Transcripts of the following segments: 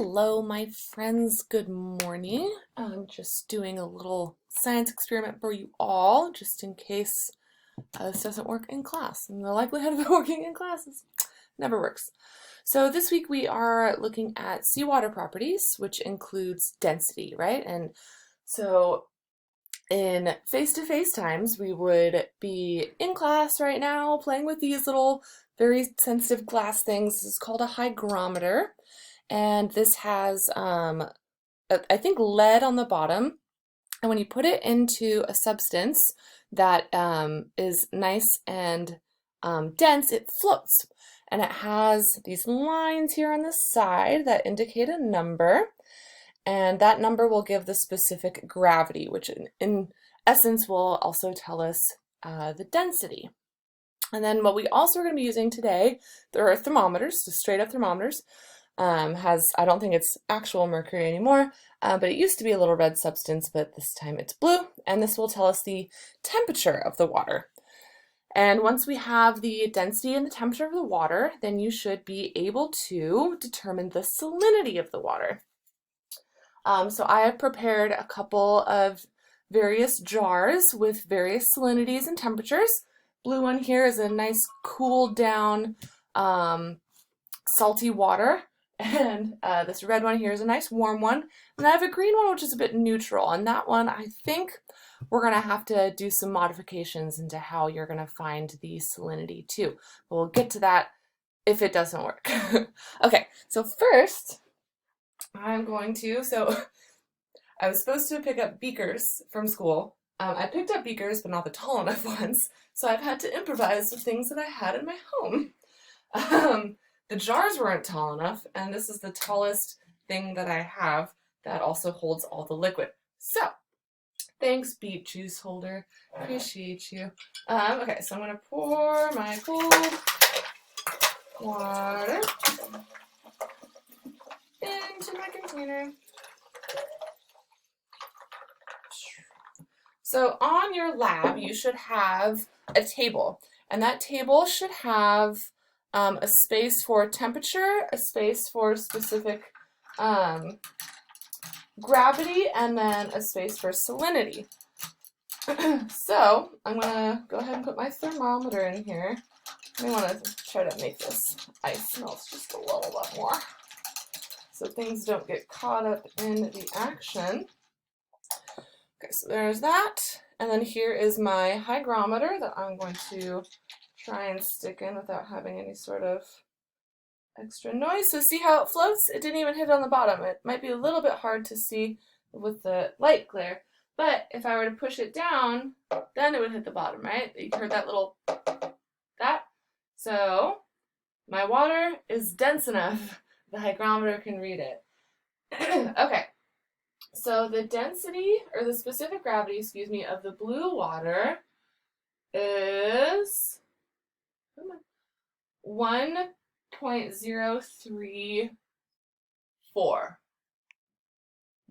Hello, my friends. Good morning. I'm just doing a little science experiment for you all, just in case this doesn't work in class. And the likelihood of it working in class never works. So this week we are looking at seawater properties, which includes density, right? And so in face-to-face times, we would be in class right now playing with these little very sensitive glass things. This is called a hygrometer. And this has, I think, lead on the bottom. And when you put it into a substance that is nice and dense, it floats. And it has these lines here on the side that indicate a number. And that number will give the specific gravity, which in essence will also tell us the density. And then what we also are going to be using today, there are thermometers, so straight up thermometers. I don't think it's actual mercury anymore, but it used to be a little red substance, but this time it's blue, and this will tell us the temperature of the water. And once we have the density and the temperature of the water, then you should be able to determine the salinity of the water. So I have prepared a couple of various jars with various salinities and temperatures. Blue one here is a nice cooled down salty water. And this red one here is a nice warm one. And I have a green one, which is a bit neutral. And that one, I think we're going to have to do some modifications into how you're going to find the salinity too. But we'll get to that if it doesn't work. Okay, so first, I'm going to, I was supposed to pick up beakers from school. I picked up beakers, but not the tall enough ones. So I've had to improvise with things that I had in my home. The jars weren't tall enough, and this is the tallest thing that I have that also holds all the liquid. So, thanks, beet juice holder. Appreciate you. Okay, so I'm going to pour my cold water into my container. So on your lab, you should have a table, and that table should have a space for temperature, a space for specific gravity, and then a space for salinity. So I'm going to go ahead and put my thermometer in here. I may want to try to make this ice melt just a little bit more so things don't get caught up in the action. Okay, so there's that. And then here is my hygrometer that I'm going to try and stick in without having any sort of extra noise. So see how it floats? It didn't even hit on the bottom. It might be a little bit hard to see with the light glare, but if I were to push it down, then it would hit the bottom, right? You heard that little, that? So my water is dense enough, the hygrometer can read it. Okay, so the density, or the specific gravity, excuse me, of the blue water is 1.034.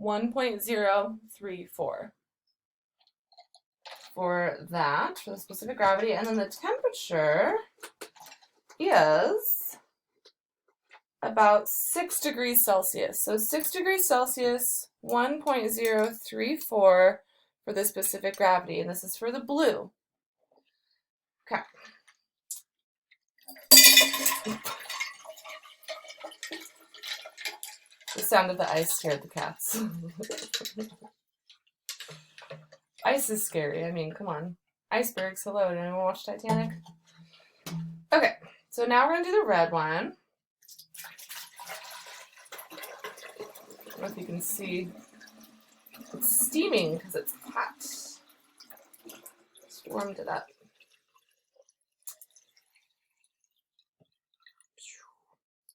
1.034 for that, for the specific gravity. And then the temperature is about 6 degrees Celsius. So 6 degrees Celsius, 1.034 for the specific gravity. And this is for the blue. Okay. The sound of the ice scared the cats. Ice is scary. I mean, come on. Icebergs, hello. Did anyone watch Titanic? Okay, so now we're going to do the red one. I don't know if you can see. It's steaming because it's hot. Just warmed it up.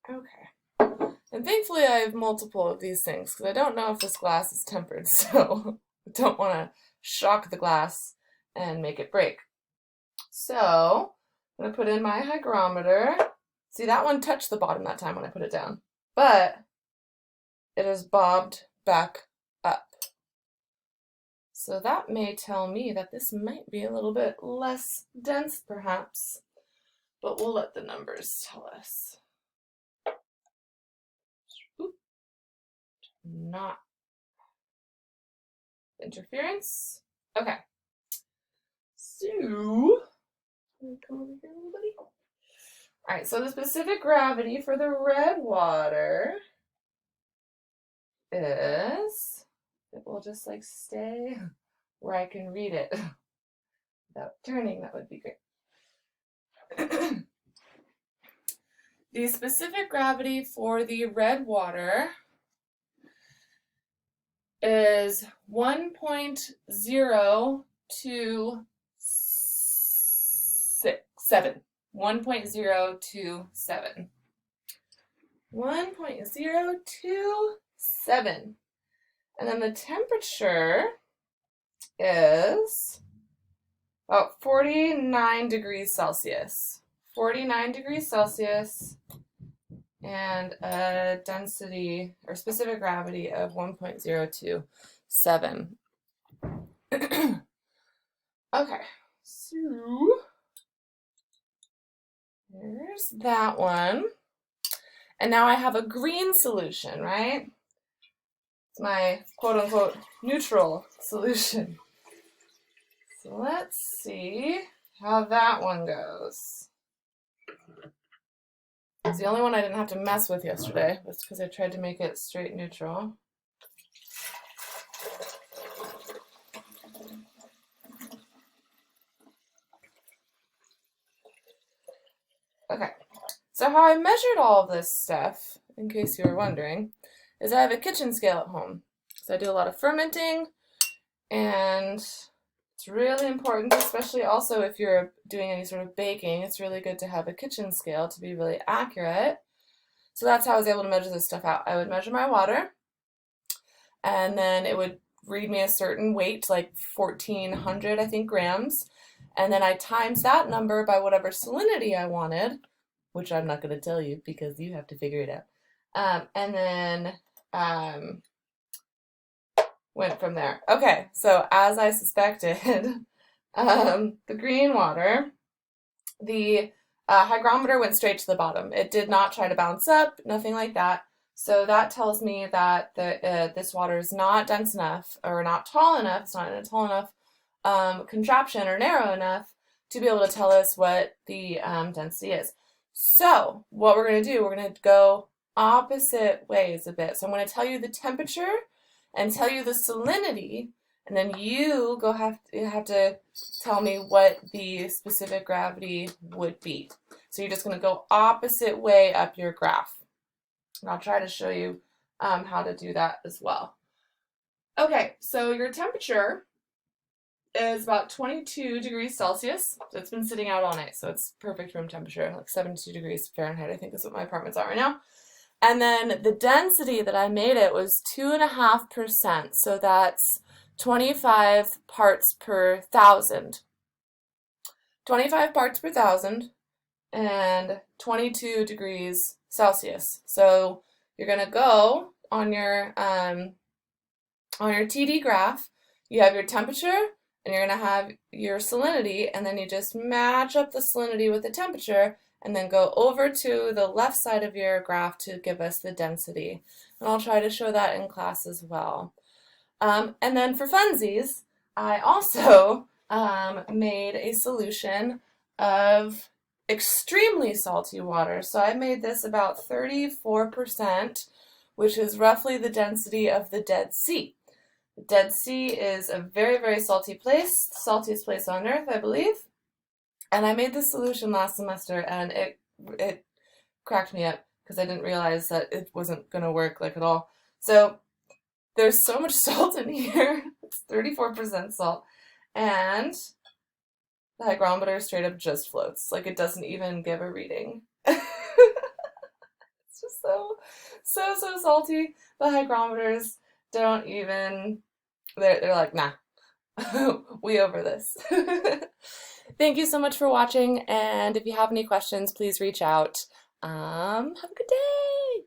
Okay. And thankfully I have multiple of these things because I don't know if this glass is tempered, so I don't want to shock the glass and make it break. So I'm going to put in my hygrometer. See, that one touched the bottom that time when I put it down, but it has bobbed back up. So that may tell me that this might be a little bit less dense perhaps, but we'll let the numbers tell us. not interference. Okay. So, come over here, little buddy. All right, so the specific gravity for the red water is, it will just like stay where I can read it without turning, that would be great. The specific gravity for the red water is 1.027. 1.027. 1.027. And then the temperature is about 49 degrees Celsius. 49 degrees Celsius and a density or specific gravity of 1.027. Okay, so there's that one. And now I have a green solution, right? It's my quote-unquote neutral solution. So let's see how that one goes. It's the only one I didn't have to mess with yesterday. That's because I tried to make it straight neutral. Okay, so how I measured all of this stuff, in case you were wondering, is I have a kitchen scale at home. So I do a lot of fermenting, and it's really important, especially also if you're doing any sort of baking, it's really good to have a kitchen scale to be really accurate. So that's how I was able to measure this stuff out. I would measure my water, and then it would read me a certain weight, like 1,400, I think, grams. And then I times that number by whatever salinity I wanted, which I'm not going to tell you because you have to figure it out. And then went from there. Okay, so as I suspected, the green water, the hygrometer went straight to the bottom. It did not try to bounce up, nothing like that. So that tells me that this water is not dense enough or not tall enough. It's not in a tall enough contraption or narrow enough to be able to tell us what the density is. So what we're going to do, we're going to go opposite ways a bit. So I'm going to tell you the temperature and tell you the salinity, and then you have to tell me what the specific gravity would be. So you're just going to go opposite way up your graph. And I'll try to show you how to do that as well. Okay, so your temperature is about 22 degrees Celsius. So it's been sitting out all night, so it's perfect room temperature, like 72 degrees Fahrenheit, I think is what my apartment's at right now. And then the density that I made it was 2.5%, so that's 25 parts per thousand. 25 parts per thousand and 22 degrees Celsius. So you're gonna go on your TD graph, you have your temperature, and you're going to have your salinity, and then you just match up the salinity with the temperature, and then go over to the left side of your graph to give us the density. And I'll try to show that in class as well. And then for funsies, I also made a solution of extremely salty water. So I made this about 34%, which is roughly the density of the Dead Sea. The Dead Sea is a very, very salty place, saltiest place on earth, I believe. And I made this solution last semester, and it cracked me up because I didn't realize that it wasn't going to work like at all. So there's so much salt in here. It's 34% salt. And the hygrometer straight up just floats. Like it doesn't even give a reading. It's just so salty. The hygrometers don't even, they're like, nah, we over this. Thank you so much for watching, and if you have any questions, please reach out. Have a good day.